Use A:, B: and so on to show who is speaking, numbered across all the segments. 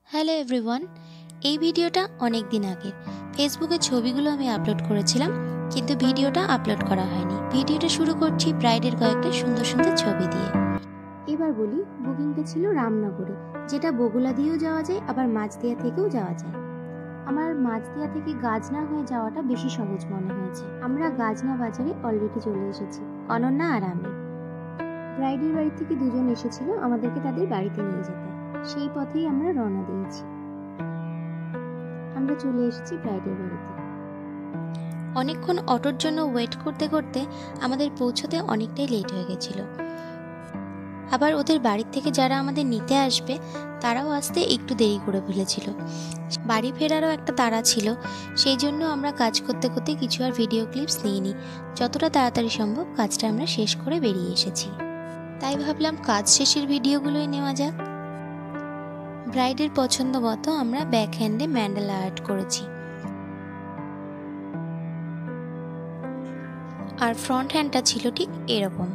A: Hello everyone, এই ভিডিওটা অনেক দিন আগের। ফেসবুকে ছবিগুলো আমি আপলোড করেছিলাম, কিন্তু ভিডিওটা আপলোড করা হয়নি। ভিডিওটা শুরু করছি ব্রাইডের কয়েকটা সুন্দর সুন্দর ছবি দিয়ে। এবার বলি, বুকিংটা ছিল রামনগরে, যেটা বগুলা দিয়েও যাওয়া যায়, আবার মাঝদিয়া থেকেও যাওয়া যায়। আমার মাঝদিয়া থেকে গাজনা হয়ে যাওয়াটা বেশি সহজ মনে হয়েছে। আমরা গাজনা বাজারে অলরেডি চলে এসেছি, অনন্যা আর আমি। ব্রাইডের বাড়ি থেকে দুজন এসেছিল আমাদেরকে তাদের বাড়িতে নিয়ে যেতে। সেই পথেই আমরা রওনা দিয়েছি। আমরা চলে এসেছি ব্রাইডের বাড়িতে। অনেকক্ষণ অটোর জন্য ওয়েট করতে করতে আমাদের পৌঁছতে অনেকটাই লেট হয়ে গেছিল। আবার ওদের বাড়ির থেকে যারা আমাদের নিতে আসবে তারাও আসতে একটু দেরি করে ফেলেছিল। বাড়ি ফেরারও একটা তাড়া ছিল, সেই জন্য আমরা কাজ করতে করতে কিছু আর ভিডিও ক্লিপস নিইনি। যতটা তাড়াতাড়ি সম্ভব কাজটা আমরা শেষ করে বেরিয়ে এসেছি। তাই ভাবলাম কাজ শেষের ভিডিওগুলোই নেওয়া যাক। ব্রাইডের পছন্দ মতো আমরা ব্যাক হ্যান্ডে ম্যান্ডেলা আর্ট করেছি, আর ফ্রন্ট হ্যান্ডটা ছিল ঠিক এরকম।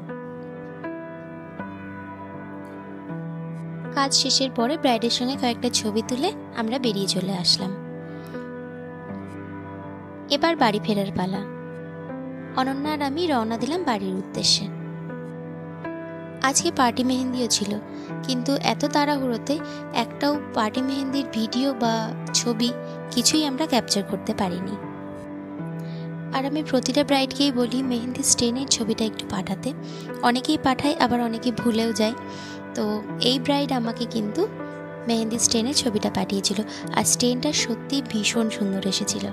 A: কাজ শেষের পরে ব্রাইডের সঙ্গে কয়েকটা ছবি তুলে আমরা বেরিয়ে চলে আসলাম। এবার বাড়ি ফেরার পালা। অনন্যা আর আমি রওনা দিলাম বাড়ির উদ্দেশ্যে। আজকে পার্টি মেহেন্দিও ছিল, কিন্তু এত তাড়াহুড়োতে একটাও পার্টি মেহেন্দির ভিডিও বা ছবি কিছুই আমরা ক্যাপচার করতে পারিনি। আর আমি প্রতিটা ব্রাইডকেই বলি মেহেন্দি স্টেনের ছবিটা একটু পাঠাতে। অনেকেই পাঠায়, আবার অনেকে ভুলেও যায়। তো এই ব্রাইড আমাকে কিন্তু মেহেন্দি স্টেনের ছবিটা পাঠিয়েছিল, আর স্টেনটা সত্যি ভীষণ সুন্দর এসেছিল।